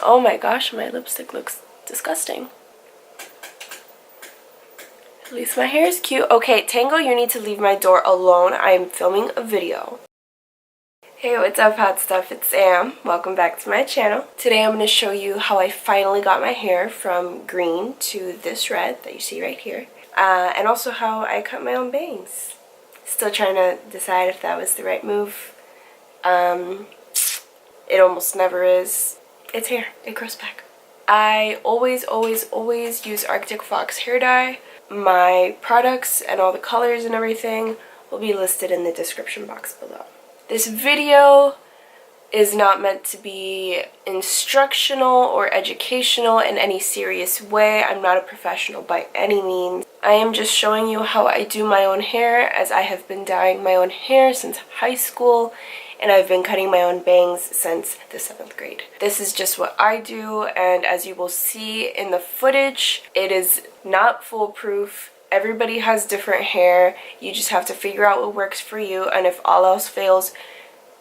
Oh my gosh, my lipstick looks disgusting. At least my hair is cute. Okay, Tango, you need to leave my door alone. I am filming a video. Hey, what's up, hot stuff? It's Sam. Welcome back to my channel. Today I'm going to show you how I finally got my hair from green to this red that you see right here. And also how I cut my own bangs. Still trying to decide if that was the right move. It almost never is. It's hair. It grows back. I always use Arctic Fox hair dye. My products and all the colors and everything will be listed in the description box below. This video is not meant to be instructional or educational in any serious way. I'm not a professional by any means. I am just showing you how I do my own hair, as I have been dyeing my own hair since high school, and I've been cutting my own bangs since the 7th grade. This is just what I do, and as you will see in the footage, it is not foolproof. Everybody has different hair. You just have to figure out what works for you, and if all else fails,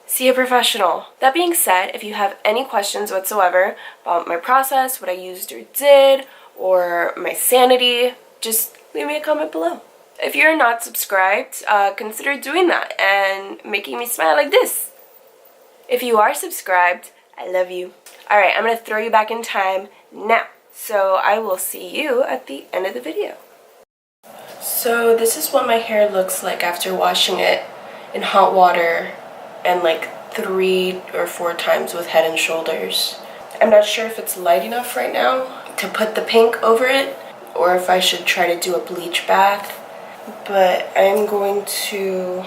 see a professional. That being said, if you have any questions whatsoever about my process, what I used or did, or my sanity, just leave me a comment below. If you're not subscribed, consider doing that and making me smile like this. If you are subscribed, I love you. Alright, I'm going to throw you back in time now. So I will see you at the end of the video. So this is what my hair looks like after washing it in hot water and like 3 or 4 times with Head and Shoulders. I'm not sure if it's light enough right now to put the pink over it, or if I should try to do a bleach bath. But I'm going to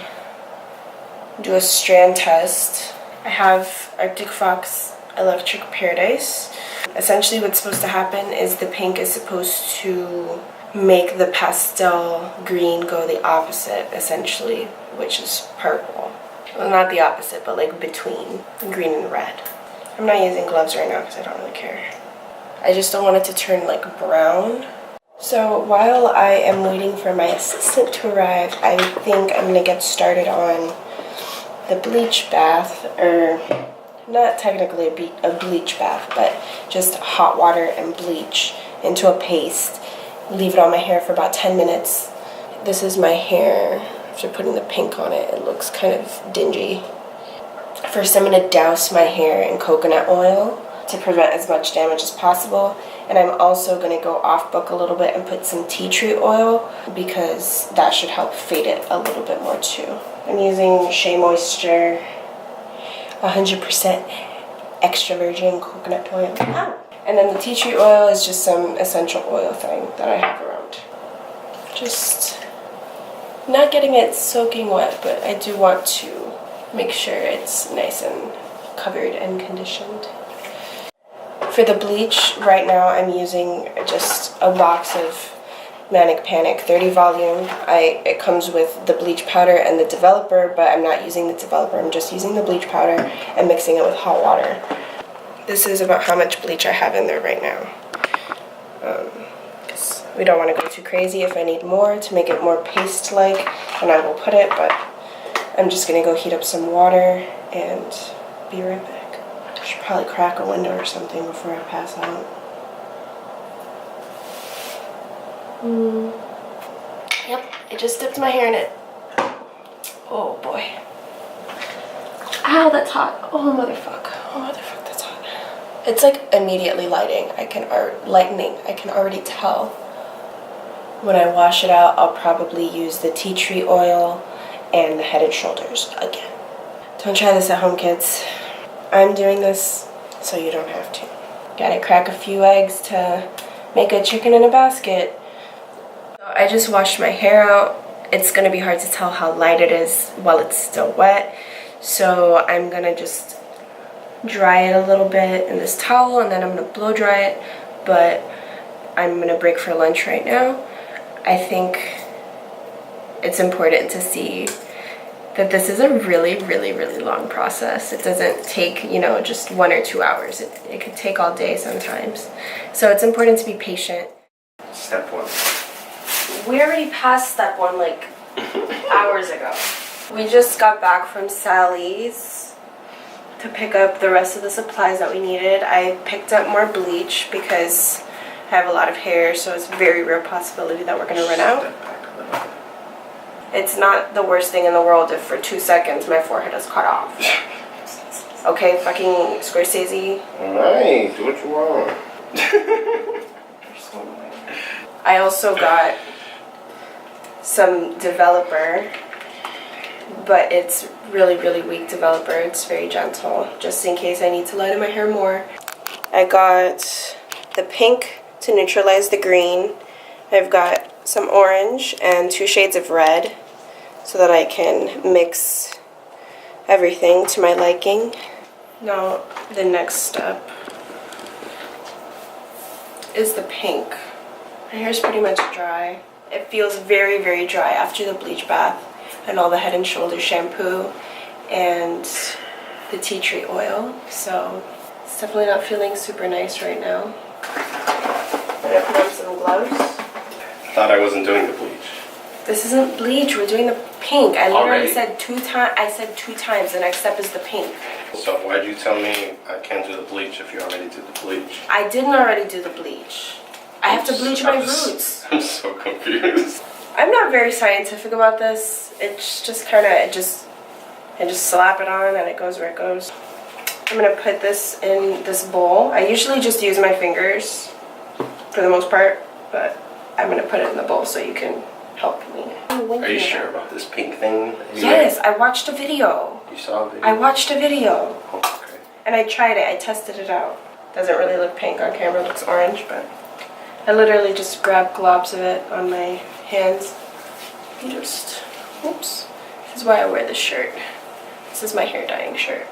do a strand test. I have Arctic Fox Electric Paradise. Essentially what's supposed to happen is the pink is supposed to make the pastel green go the opposite, essentially, which is purple. Well, not the opposite, but like between green and red. I'm not using gloves right now because I don't really care. I just don't want it to turn like brown. So while I am waiting for my assistant to arrive, I think I'm gonna get started on the bleach bath, or not technically a bleach bath, but just hot water and bleach into a paste. Leave it on my hair for about 10 minutes. This is my hair after putting the pink on it. It looks kind of dingy. First, I'm gonna douse my hair in coconut oil to prevent as much damage as possible. And I'm also going to go off book a little bit and put some tea tree oil, because that should help fade it a little bit more too. I'm using Shea Moisture 100% extra virgin coconut oil. Ow! And then the tea tree oil is just some essential oil thing that I have around. Just not getting it soaking wet, but I do want to make sure it's nice and covered and conditioned. For the bleach, right now I'm using just a box of Manic 30 volume. It comes with the bleach powder and the developer, but I'm not using the developer. I'm just using the bleach powder and mixing it with hot water. This is about how much bleach I have in there right now. Because we don't want to go too crazy. If I need more to make it more paste-like, then I will put it, but I'm just going to go heat up some water and be right back. I should probably crack a window or something before I pass out. Yep, I just dipped my hair in it. Oh boy. Ow, that's hot. Oh motherfuck. Oh motherfuck, that's hot. It's like immediately lightening. I can already tell. When I wash it out, I'll probably use the tea tree oil and the Head and Shoulders again. Don't try this at home, kids. I'm doing this so you don't have to. Gotta crack a few eggs to make a chicken in a basket. So I just washed my hair out. It's gonna be hard to tell how light it is while it's still wet. So I'm gonna just dry it a little bit in this towel, and then I'm gonna blow dry it. But I'm gonna break for lunch right now. I think it's important to see that this is a really long process. It doesn't take, just 1 or 2 hours. It could take all day sometimes. So it's important to be patient. Step 1. We already passed step 1 like hours ago. We just got back from Sally's to pick up the rest of the supplies that we needed. I picked up more bleach because I have a lot of hair, so it's a very rare possibility that we're gonna run out. It's not the worst thing in the world if for 2 seconds my forehead is cut off. Okay, fucking Scorsese. Alright, do what you want. I also got some developer, but it's really, really weak developer. It's very gentle, just in case I need to lighten my hair more. I got the pink to neutralize the green. I've got some orange and 2 shades of red so that I can mix everything to my liking. Now, the next step is the pink. My hair is pretty much dry. It feels very, very dry after the bleach bath and all the Head and Shoulders shampoo and the tea tree oil. So it's definitely not feeling super nice right now. I'm gonna put on some gloves. I thought I wasn't doing the bleach. This isn't bleach, we're doing the pink. I literally Already? said 2 times. I said 2 times. The next step is the pink. So why'd you tell me I can't do the bleach if you already did the bleach? I didn't already do the bleach. I have to bleach my roots. I'm so confused. I'm not very scientific about this. It's just kind of, I just slap it on and it goes where it goes. I'm gonna put this in this bowl. I usually just use my fingers for the most part, but I'm gonna put it in the bowl so you can help me. Are you sure about this pink thing? Yes, I watched a video. You saw a video? I watched a video. Oh, okay. And I tried it, I tested it out. Doesn't really look pink on camera, it looks orange, but I literally just grab globs of it on my hands and just, whoops. This is why I wear this shirt. This is my hair dyeing shirt.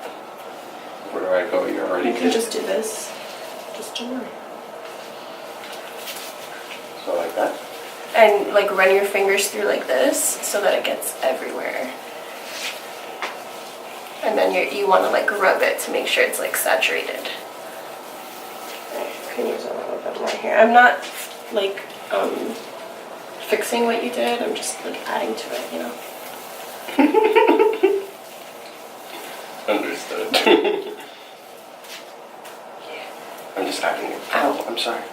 Where do I go? You already You can did. just do this. Just do it. So like that? And like run your fingers through like this so that it gets everywhere. And then you want to like rub it to make sure it's like saturated. I can use a little bit more here. I'm not like fixing what you did. I'm just like adding to it, you know. Understood. I'm just adding it. Ow. I'm sorry.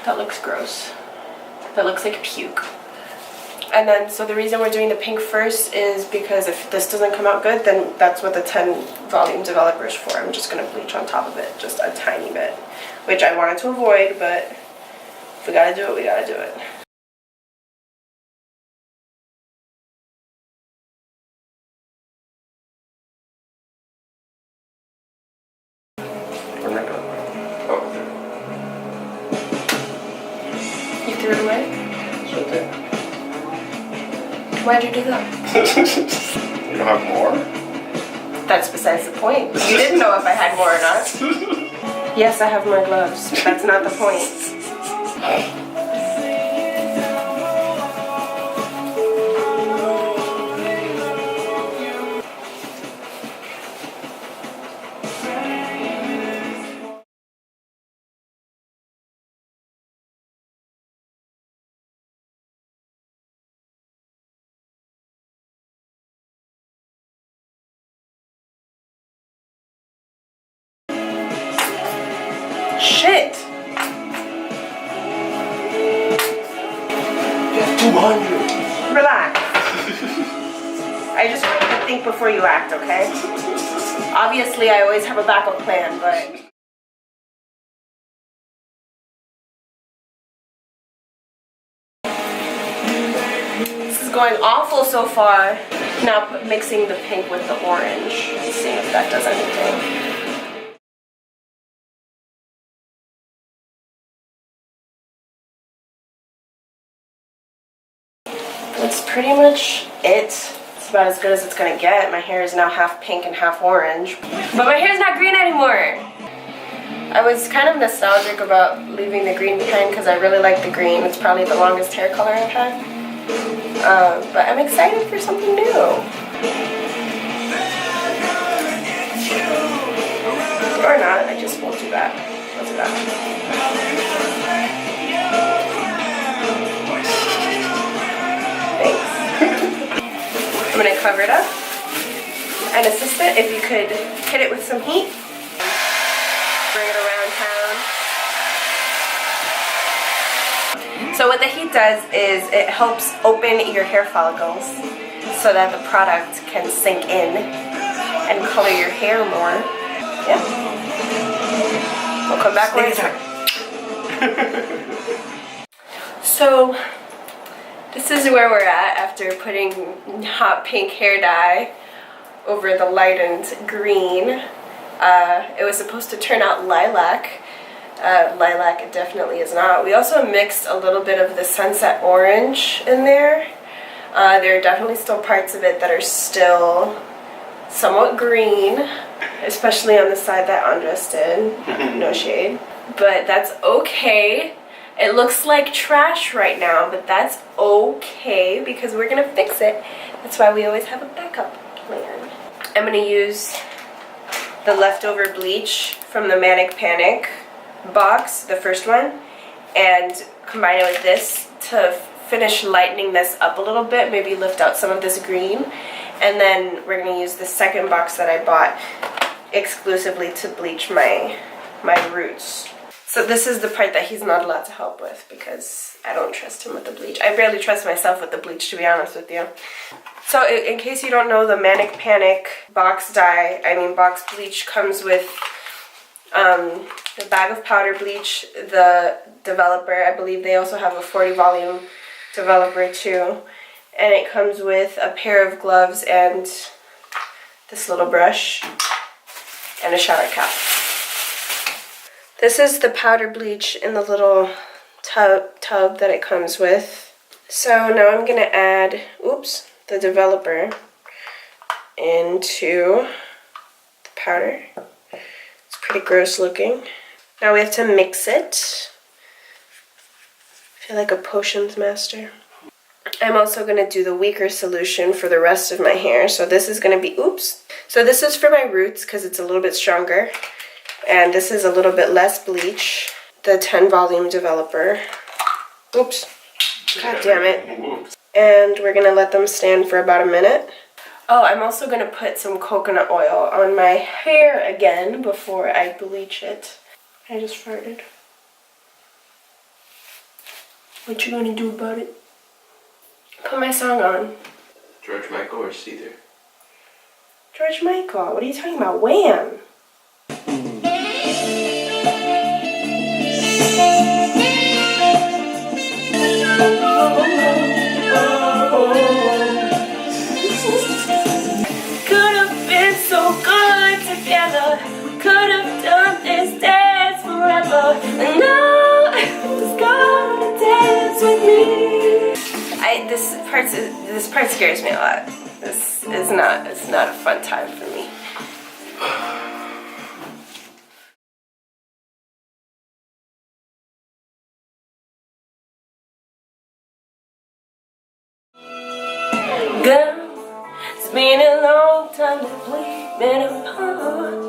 That looks gross. That looks like puke. And then, so the reason we're doing the pink first is because if this doesn't come out good, then that's what the 10 volume developer is for. I'm just gonna bleach on top of it, just a tiny bit. Which I wanted to avoid, but if we gotta do it, we gotta do it. Where'd that go? Oh, You threw it away? it's right there. Why'd you do that? You don't have more? That's besides the point. You didn't know if I had more or not. Yes, I have more gloves, but that's not the point. Shit! 200! Relax. I just want you to think before you act, okay? Obviously, I always have a backup plan, but... This is going awful so far. Now mixing the pink with the orange. Seeing if that does anything. That's pretty much it. It's about as good as it's gonna get. My hair is now half pink and half orange. But my hair's not green anymore! I was kind of nostalgic about leaving the green behind because I really like the green. It's probably the longest hair color I've had. But I'm excited for something new. Or not, I just won't do that. I'll do that. Thanks. I'm gonna cover it up an assistant if you could hit it with some heat. Bring it around town. So what the heat does is it helps open your hair follicles so that the product can sink in and color your hair more. Yeah. We'll come back later. So this is where we're at after putting hot pink hair dye over the lightened green. It was supposed to turn out lilac. Lilac it definitely is not. We also mixed a little bit of the sunset orange in there. There are definitely still parts of it that are still somewhat green, especially on the side that Andres did. No shade. But that's okay. It looks like trash right now, but that's okay because we're gonna fix it. That's why we always have a backup plan. I'm gonna use the leftover bleach from the Manic box, the first one, and combine it with this to finish lightening this up a little bit, maybe lift out some of this green. And then we're gonna use the second box that I bought exclusively to bleach my roots. So this is the part that he's not allowed to help with because I don't trust him with the bleach. I barely trust myself with the bleach, to be honest with you. So in case you don't know, the Manic box bleach comes with the bag of powder bleach, the developer. I believe they also have a 40 volume developer too. And it comes with a pair of gloves and this little brush and a shower cap. This is the powder bleach in the little tub that it comes with. So now I'm gonna add, the developer into the powder. It's pretty gross looking. Now we have to mix it. I feel like a potions master. I'm also gonna do the weaker solution for the rest of my hair. So this is gonna be, So this is for my roots because it's a little bit stronger. And this is a little bit less bleach. The 10 volume developer. God damn it. And we're gonna let them stand for about a minute. Oh, I'm also gonna put some coconut oil on my hair again before I bleach it. I just farted. What you gonna do about it? Put my song on. George Michael or Seether? George Michael, what are you talking about? Wham! Could have been so good together. We could have done this dance forever. And now just gonna dance with me. This part scares me a lot. It's not a fun time for me. Girl, it's been a long time that we've been apart.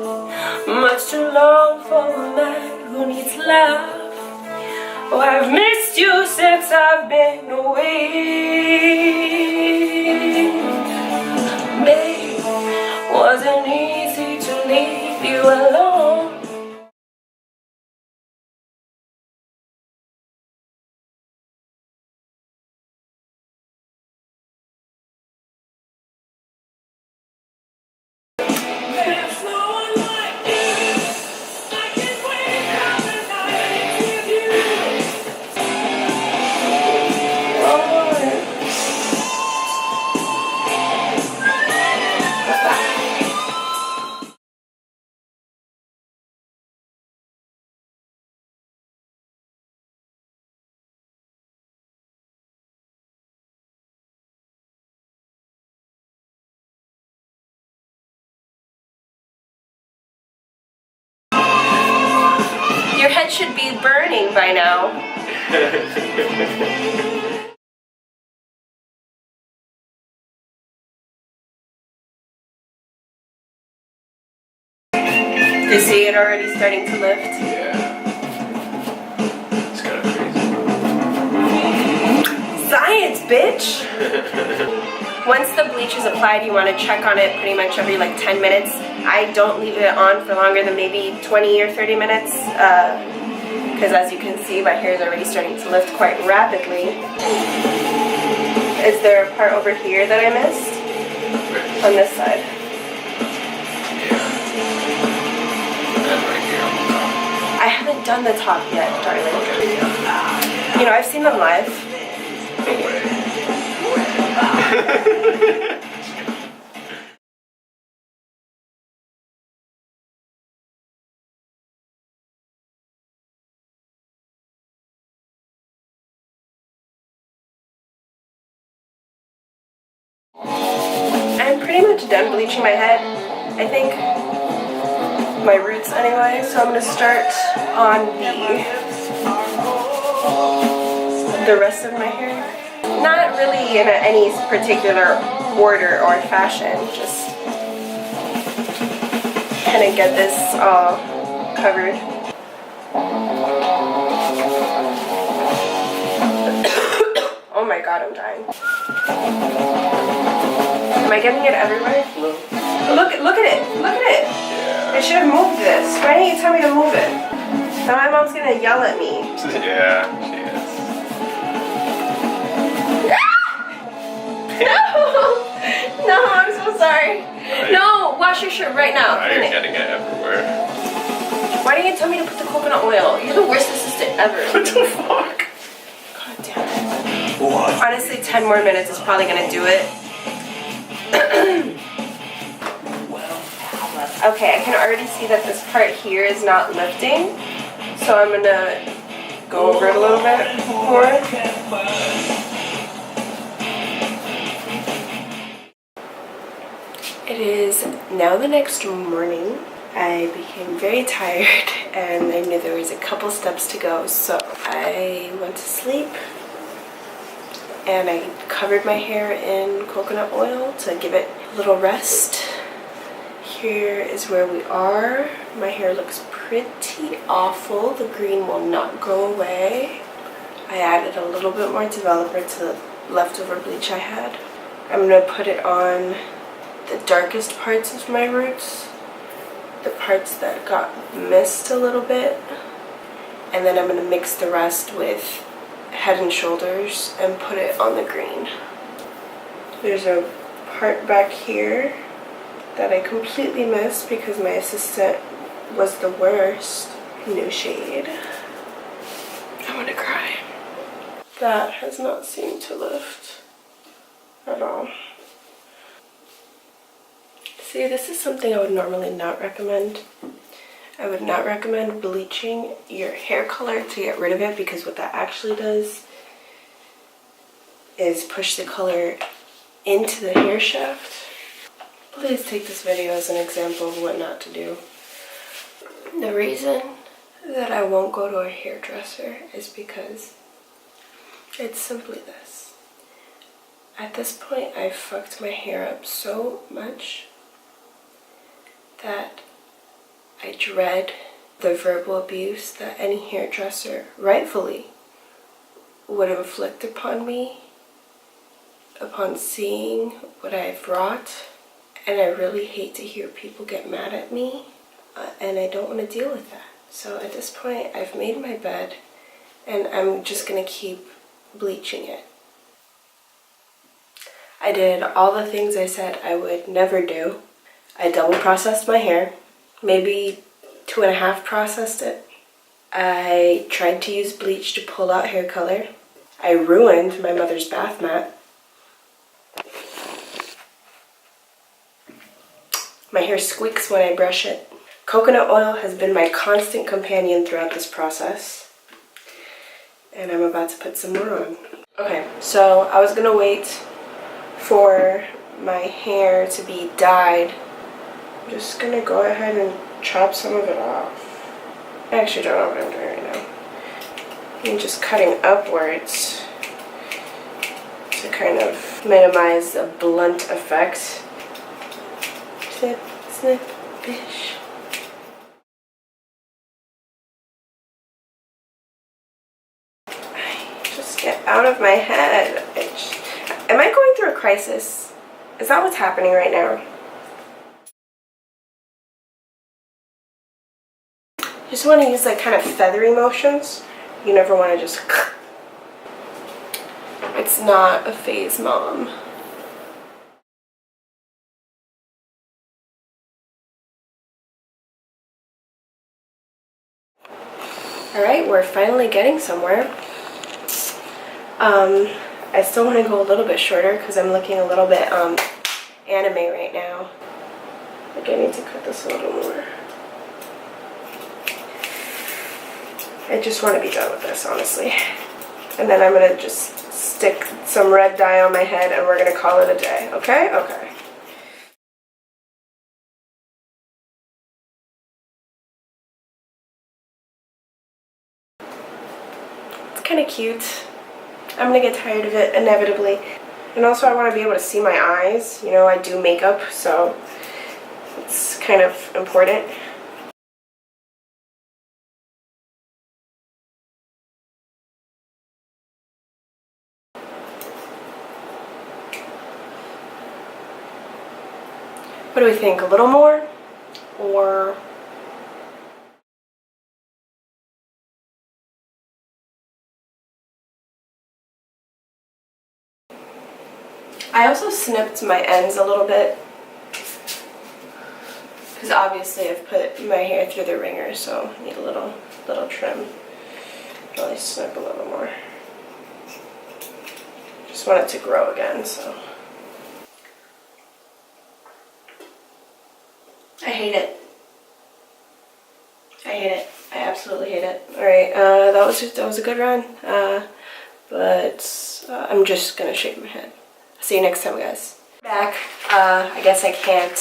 Much too long for a man who needs love. Oh, I've missed you since I've been away. Babe, wasn't easy to leave you alone. Your head should be burning by now. Do you see it already starting to lift? Yeah. It's kind of crazy. Science, bitch! Once the bleach is applied, you want to check on it pretty much every like 10 minutes. I don't leave it on for longer than maybe 20 or 30 minutes because as you can see, my hair is already starting to lift quite rapidly. Is there a part over here that I missed? On this side. I haven't done the top yet, darling. You know, I've seen them live. I'm pretty much done bleaching my head, I think. My roots anyway, so I'm going to start on the rest of my hair. Not really in any particular order or fashion, just kind of get this all covered. Oh my god, I'm dying. Am I getting it everywhere? No. Look at it! Look at it! Yeah. I should have moved this. Why didn't you tell me to move it? Now my mom's gonna yell at me. Yeah, she is. No! No, I'm so sorry. No, wash your shirt right now. Now you're getting it everywhere. Why didn't you tell me to put the coconut oil? You're the worst assistant ever. What the fuck? God damn it. What? Honestly, 10 more minutes is probably gonna do it. Okay, I can already see that this part here is not lifting, so I'm gonna go over it a little bit more. It is now the next morning. I became very tired and I knew there was a couple steps to go, so I went to sleep and I covered my hair in coconut oil to give it a little rest. Here is where we are. My hair looks pretty awful. The green will not go away. I added a little bit more developer to the leftover bleach I had. I'm going to put it on the darkest parts of my roots, the parts that got missed a little bit, and then I'm going to mix the rest with Head and Shoulders and put it on the green. There's a part back here that I completely missed because my assistant was the worst. New shade. I want to cry. That has not seemed to lift at all. See, this is something I would normally not recommend. I would not recommend bleaching your hair color to get rid of it, because what that actually does is push the color into the hair shaft. Please take this video as an example of what not to do. The reason that I won't go to a hairdresser is because it's simply this. At this point, I've fucked my hair up so much that I dread the verbal abuse that any hairdresser rightfully would inflict upon me upon seeing what I've wrought. And I really hate to hear people get mad at me, and I don't want to deal with that. So at this point, I've made my bed, and I'm just going to keep bleaching it. I did all the things I said I would never do. I double processed my hair, maybe 2.5 processed it. I tried to use bleach to pull out hair color. I ruined my mother's bath mat. My hair squeaks when I brush it. Coconut oil has been my constant companion throughout this process. And I'm about to put some more on. Okay, so I was gonna wait for my hair to be dyed. I'm just gonna go ahead and chop some of it off. I actually don't know what I'm doing right now. I'm just cutting upwards to kind of minimize the blunt effect. Snip, snip, bish. Just get out of my head. Am I going through a crisis? Is that what's happening right now? Just want to use like kind of feathery motions. You never want to just... It's not a phase, Mom. Alright, we're finally getting somewhere. I still want to go a little bit shorter because I'm looking a little bit anime right now. Like I need to cut this a little more. I just want to be done with this, honestly. And then I'm going to just stick some red dye on my head and we're going to call it a day. Okay? Okay. It's kind of cute. I'm going to get tired of it, inevitably. And also I want to be able to see my eyes. You know, I do makeup, so it's kind of important. What do we think? A little more? Or... I also snipped my ends a little bit. Because obviously I've put my hair through the ringer, so I need a little trim. Probably snip a little more. Just want it to grow again, so. I hate it. I hate it. I absolutely hate it. Alright, that was a good run. But I'm just gonna shave my head. See you next time, guys. Back. I guess I can't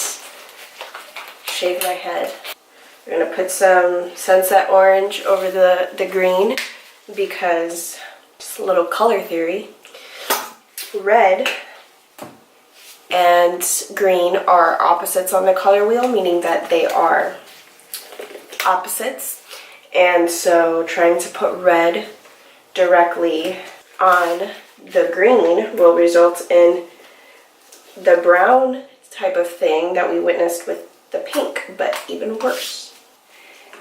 shave my head. We're gonna put some sunset orange over the green because just a little color theory. Red and green are opposites on the color wheel, meaning that they are opposites. And so trying to put red directly on the green will result in the brown type of thing that we witnessed with the pink, but even worse.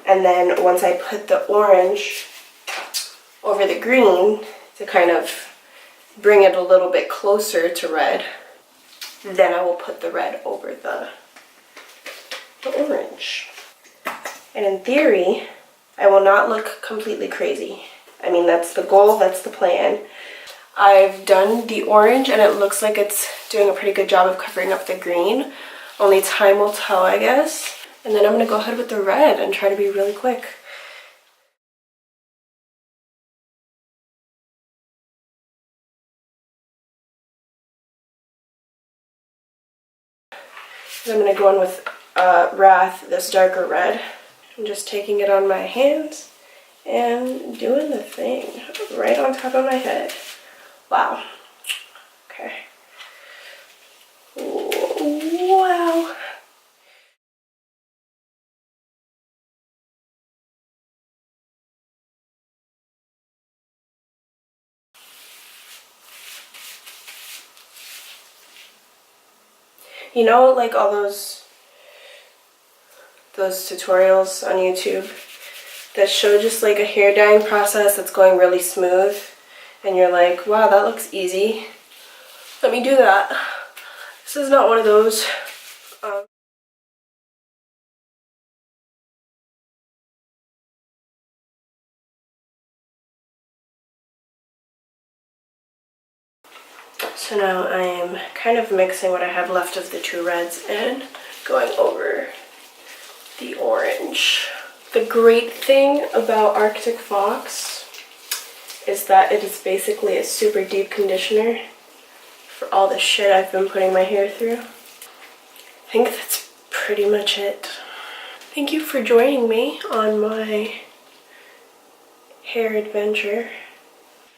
And then once I put the orange over the green to kind of bring it a little bit closer to red, then I will put the red over the orange. And in theory, I will not look completely crazy. I mean, that's the goal, that's the plan. I've done the orange and it looks like it's doing a pretty good job of covering up the green. Only time will tell, I guess. And then I'm gonna go ahead with the red and try to be really quick. I'm gonna go in with Wrath, this darker red. I'm just taking it on my hands and doing the thing right on top of my head. Wow. Okay. Wow. You know, like all those tutorials on YouTube that show just like a hair dyeing process that's going really smooth and you're like, wow, that looks easy. Let me do that. This is not one of those. So now I am kind of mixing what I have left of the two reds and going over the orange. The great thing about Arctic Fox is that it is basically a super deep conditioner for all the shit I've been putting my hair through. I think that's pretty much it. Thank you for joining me on my hair adventure.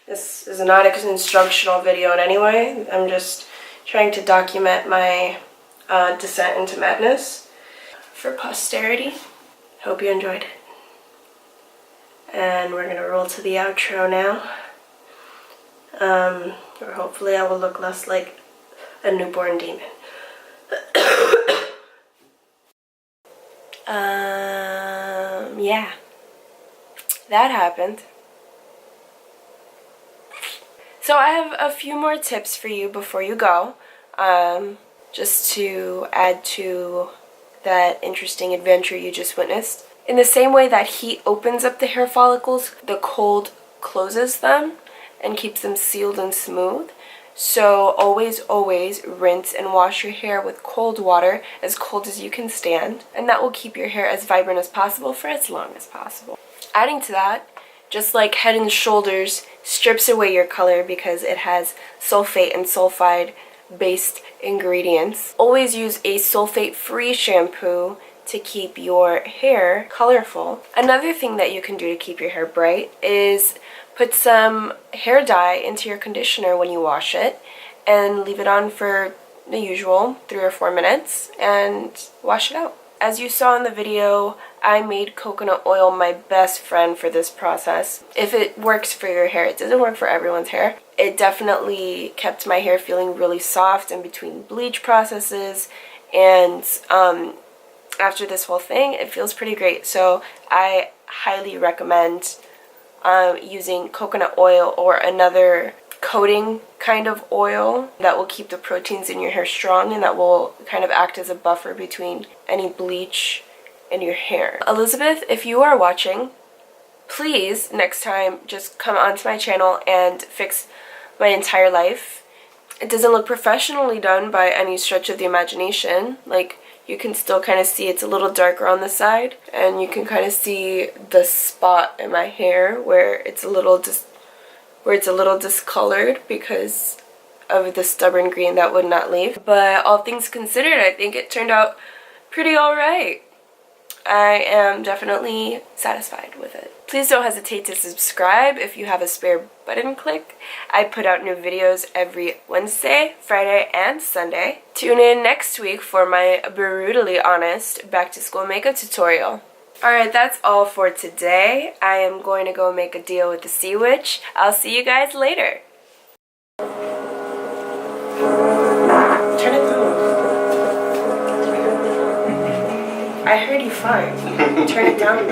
This is not an instructional video in any way. I'm just trying to document my descent into madness for posterity. Hope you enjoyed it. And we're gonna roll to the outro now. Or hopefully I will look less like a newborn demon. Yeah, that happened. So I have a few more tips for you before you go, just to add to that interesting adventure you just witnessed. In the same way that heat opens up the hair follicles, the cold closes them and keeps them sealed and smooth. So always, always rinse and wash your hair with cold water, as cold as you can stand, and that will keep your hair as vibrant as possible for as long as possible. Adding to that, just like Head and Shoulders strips away your color because it has sulfate and sulfide based ingredients, always use a sulfate-free shampoo to keep your hair colorful. Another thing that you can do to keep your hair bright is put some hair dye into your conditioner when you wash it and leave it on for the usual 3 or 4 minutes and wash it out. As you saw in the video, I made coconut oil my best friend for this process. If it works for your hair, it doesn't work for everyone's hair. It definitely kept my hair feeling really soft in between bleach processes, and after this whole thing, it feels pretty great. So I highly recommend using coconut oil or another coating kind of oil that will keep the proteins in your hair strong, and that will kind of act as a buffer between any bleach and your hair. Elizabeth, if you are watching, please next time just come onto my channel and fix my entire life. It doesn't look professionally done by any stretch of the imagination. Like, you can still kind of see it's a little darker on the side, and you can kind of see the spot in my hair where it's a little discolored because of the stubborn green that would not leave. But all things considered, I think it turned out pretty alright. I am definitely satisfied with it. Please don't hesitate to subscribe if you have a spare button click. I put out new videos every Wednesday, Friday, and Sunday. Tune in next week for my brutally honest back to school makeup tutorial. Alright, that's all for today. I am going to go make a deal with the Sea Witch. I'll see you guys later. Turn it down. I heard you fine. Turn it down.